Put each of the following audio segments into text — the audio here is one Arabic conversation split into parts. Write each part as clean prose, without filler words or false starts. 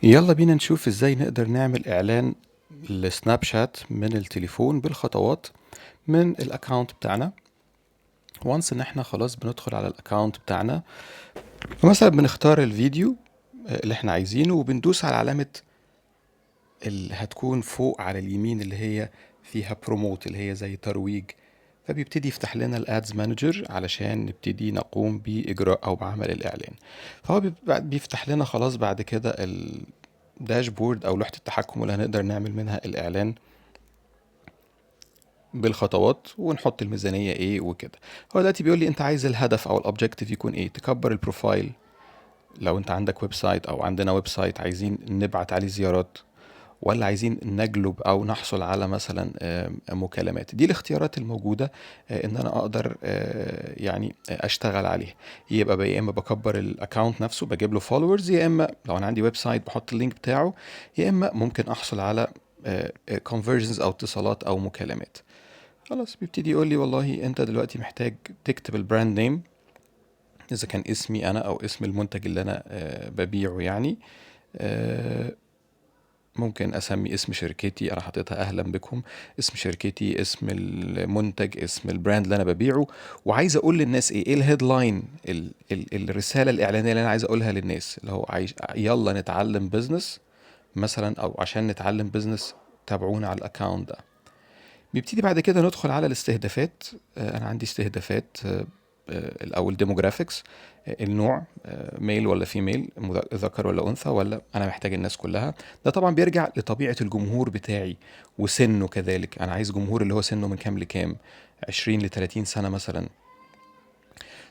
يلا بينا نشوف ازاي نقدر نعمل اعلان لسناب شات من التليفون بالخطوات من الاكاونت بتاعنا. وانس ان احنا خلاص بندخل على الاكاونت بتاعنا، فمثلا بنختار الفيديو اللي احنا عايزينه وبندوس على علامة اللي هتكون فوق على اليمين اللي هي فيها بروموت اللي هي زي ترويج. فبيبتدي يفتح لنا الادز مانجر علشان نبتدي نقوم باجراء او بعمل الاعلان. فهو بيفتح لنا خلاص بعد كده الداشبورد او لوحة التحكم اللي هنقدر نعمل منها الاعلان بالخطوات ونحط الميزانية ايه وكده. هو دلوقتي بيقول لي انت عايز الهدف او الاوبجكتيف يكون ايه، تكبر البروفايل لو انت عندك ويب سايت او عندنا ويب سايت عايزين نبعت عليه زيارات، ولا عايزين نجلب او نحصل على مثلا مكالمات. دي الاختيارات الموجودة ان انا اقدر يعني اشتغل عليها. يا اما بكبر الاكونت نفسه بجيب له فولورز، يا اما لو انا عندي ويب سايت بحط اللينك بتاعه، يا اما ممكن احصل على كونفرجنز او اتصالات او مكالمات. خلاص بيبتدي يقول لي والله انت دلوقتي محتاج تكتب البراند نيم، اذا كان اسمي انا او اسم المنتج اللي انا ببيعه يعني. آه، ممكن اسمي اسم شركتي، انا حاططها اهلا بكم، اسم شركتي، اسم المنتج، اسم البراند اللي انا ببيعه. وعايز اقول للناس ايه الهيدلاين، الرساله الاعلانيه اللي انا عايز اقولها للناس، اللي هو عايز يلا نتعلم بزنس مثلا، او عشان نتعلم بزنس تابعونا على الاكونت ده. بيبتدي بعد كده ندخل على الاستهدافات. انا عندي استهدافات او الديموجرافيكس، النوع ميل ولا فيميل، ذكر ولا انثى، ولا انا محتاج الناس كلها. ده طبعا بيرجع لطبيعة الجمهور بتاعي وسنه كذلك. انا عايز جمهور اللي هو سنه من كام لكام، 20 ل 30 سنة مثلا.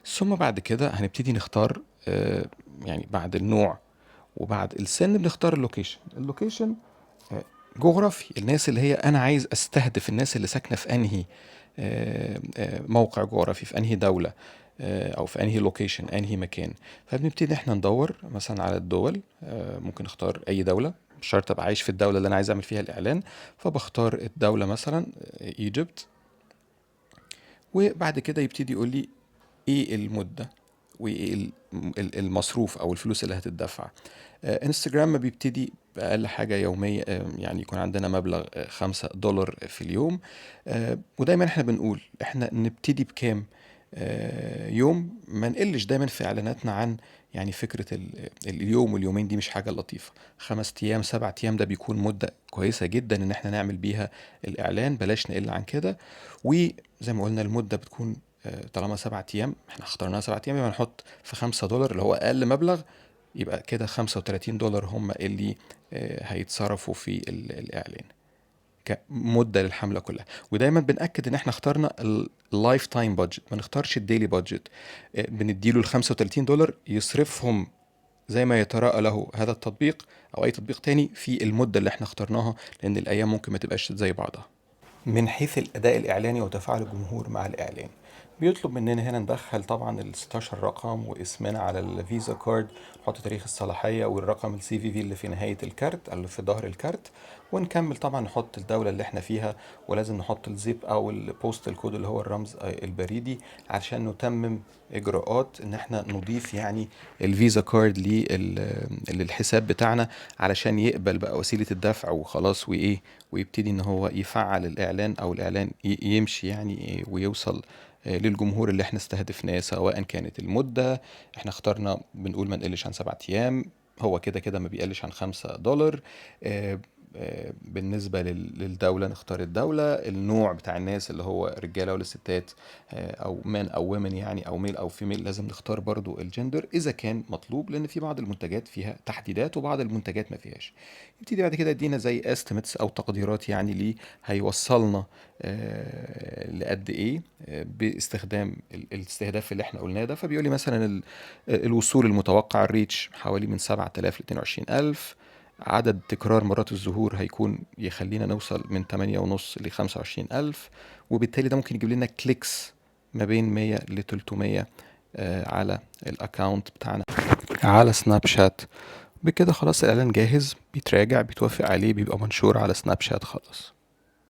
ثم بعد كده هنبتدي نختار يعني بعد النوع وبعد السن بنختار اللوكيشن جغرافي، الناس اللي هي انا عايز استهدف الناس اللي ساكنه في انهي موقع جغرافي، في انهي دوله او في انهي لوكيشن، انهي مكان. فبنبتدي احنا ندور مثلا على الدول. ممكن اختار اي دوله، مش شرط ابقى عايش في الدوله اللي انا عايز اعمل فيها الاعلان. فبختار الدوله مثلا ايجيبت. وبعد كده يبتدي يقول لي ايه المده وايه المصروف او الفلوس اللي هتدفع. انستجرام ما بيبتدي بأقل حاجة يومية، يعني يكون عندنا مبلغ $5 في اليوم. ودايما احنا بنقول احنا نبتدي بكام يوم، ما نقلش دايما في اعلاناتنا عن يعني فكرة اليوم واليومين. دي مش حاجة لطيفة. 5 ايام 7 ايام ده بيكون مدة كويسة جدا ان احنا نعمل بيها الاعلان، بلاش نقل عن كده. وزي ما قلنا المدة بتكون طالما 7 ايام احنا اخترناها 7 ايام، يبقى نحط في $5 اللي هو اقل مبلغ. يبقى كده $35 هم اللي هيتصرفوا في الإعلان كمدة للحملة كلها. ودايما بنأكد ان احنا اخترنا اللايف تايم بادجت، ما نختارش الديلي بادجت. بنديله $35 يصرفهم زي ما يتراءى له هذا التطبيق او اي تطبيق تاني في المدة اللي احنا اخترناها، لان الايام ممكن ما تبقاش زي بعضها. من حيث الأداء الإعلاني وتفاعل الجمهور مع الإعلان، بيطلب مننا هنا ندخل طبعا ال 16 رقم واسمنا على الفيزا كارد، نحط تاريخ الصلاحية والرقم السي في في اللي في نهاية الكارت اللي في ظهر الكارت. ونكمل طبعا نحط الدولة اللي احنا فيها، ولازم نحط الزيب او البوستال كود اللي هو الرمز البريدي عشان نتمم اجراءات ان احنا نضيف يعني الفيزا كارد للحساب بتاعنا، علشان يقبل بقى وسيلة الدفع وخلاص وايه، ويبتدي ان هو يفعل الاعلان او الاعلان يمشي يعني ويوصل للجمهور اللي احنا استهدفناه. سواء كانت المدة احنا اخترنا بنقول ما نقلش عن 7 ايام، هو كده كده ما بيقلش عن $5. بالنسبة للدولة نختار الدولة، النوع بتاع الناس اللي هو رجالة ولا ستات، او مان او ومن يعني، او ميل او فيميل. لازم نختار برضو الجندر اذا كان مطلوب، لان في بعض المنتجات فيها تحديدات وبعض المنتجات ما فيهاش. يبتدي بعد كده يدينا زي استيميتس او تقديرات يعني ليه هيوصلنا لقد ايه باستخدام الاستهداف اللي احنا قلناه ده. فبيقول لي مثلا الوصول المتوقع الريتش حوالي من 7000 ل 22000. عدد تكرار مرات الظهور هيكون يخلينا نوصل من 8.5 ل 25,000. وبالتالي ده ممكن يجيب لنا كليكس ما بين 100 ل 300 على الاكاونت بتاعنا على سناب شات. بكده خلاص الإعلان جاهز، بيتراجع بيتوافق عليه، بيبقى منشور على سناب شات خلاص.